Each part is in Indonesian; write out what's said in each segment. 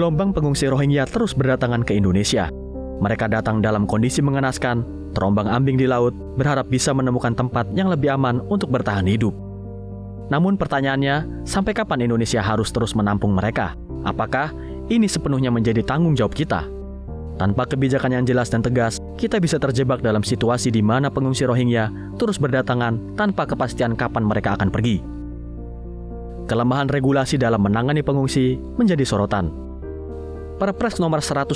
gelombang pengungsi Rohingya terus berdatangan ke Indonesia. Mereka datang dalam kondisi mengenaskan, terombang-ambing di laut, berharap bisa menemukan tempat yang lebih aman untuk bertahan hidup. Namun pertanyaannya, sampai kapan Indonesia harus terus menampung mereka? Apakah ini sepenuhnya menjadi tanggung jawab kita? Tanpa kebijakan yang jelas dan tegas, kita bisa terjebak dalam situasi di mana pengungsi Rohingya terus berdatangan tanpa kepastian kapan mereka akan pergi. Kelemahan regulasi dalam menangani pengungsi menjadi sorotan. Perpres nomor 125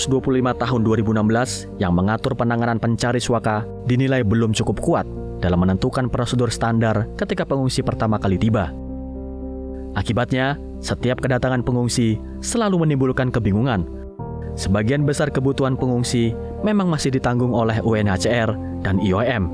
tahun 2016 yang mengatur penanganan pencari suaka dinilai belum cukup kuat dalam menentukan prosedur standar ketika pengungsi pertama kali tiba. Akibatnya, setiap kedatangan pengungsi selalu menimbulkan kebingungan. Sebagian besar kebutuhan pengungsi memang masih ditanggung oleh UNHCR dan IOM.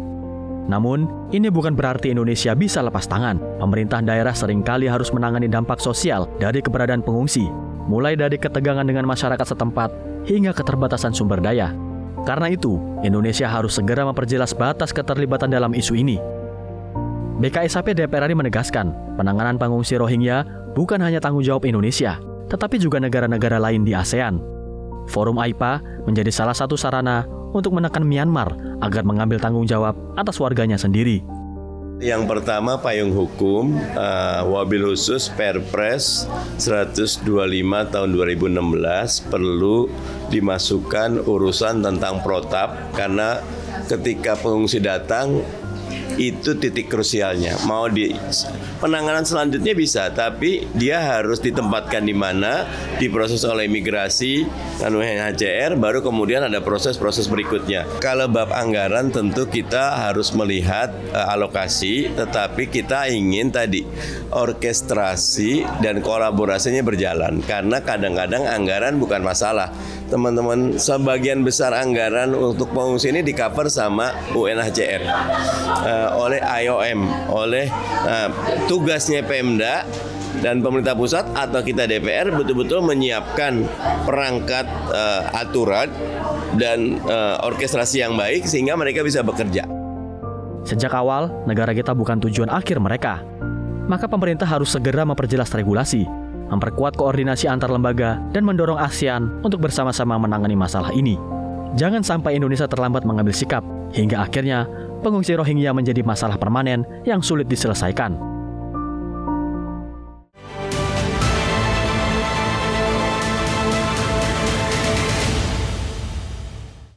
Namun, ini bukan berarti Indonesia bisa lepas tangan. Pemerintah daerah seringkali harus menangani dampak sosial dari keberadaan pengungsi, mulai dari ketegangan dengan masyarakat setempat hingga keterbatasan sumber daya. Karena itu, Indonesia harus segera memperjelas batas keterlibatan dalam isu ini. BKSAP DPR RI menegaskan, penanganan pengungsi Rohingya bukan hanya tanggung jawab Indonesia, tetapi juga negara-negara lain di ASEAN. Forum AIPA menjadi salah satu sarana untuk menekan Myanmar agar mengambil tanggung jawab atas warganya sendiri. Yang pertama, payung hukum, wabil khusus Perpres 125 tahun 2016 perlu dimasukkan urusan tentang protap, karena ketika pengungsi datang, itu titik krusialnya. Penanganan selanjutnya bisa, tapi dia harus ditempatkan di mana, diproses oleh imigrasi dan UNHCR, baru kemudian ada proses-proses berikutnya. Kalau bab anggaran tentu kita harus melihat alokasi, tetapi kita ingin tadi orkestrasi dan kolaborasinya berjalan, karena kadang-kadang anggaran bukan masalah. Teman-teman, sebagian besar anggaran untuk pengungsi ini di-cover sama UNHCR, oleh IOM, oleh tugasnya Pemda dan pemerintah pusat atau kita DPR betul-betul menyiapkan perangkat aturan dan orkestrasi yang baik sehingga mereka bisa bekerja. Sejak awal, negara kita bukan tujuan akhir mereka. Maka pemerintah harus segera memperjelas regulasi, memperkuat koordinasi antar lembaga, dan mendorong ASEAN untuk bersama-sama menangani masalah ini. Jangan sampai Indonesia terlambat mengambil sikap, hingga akhirnya pengungsi Rohingya menjadi masalah permanen yang sulit diselesaikan.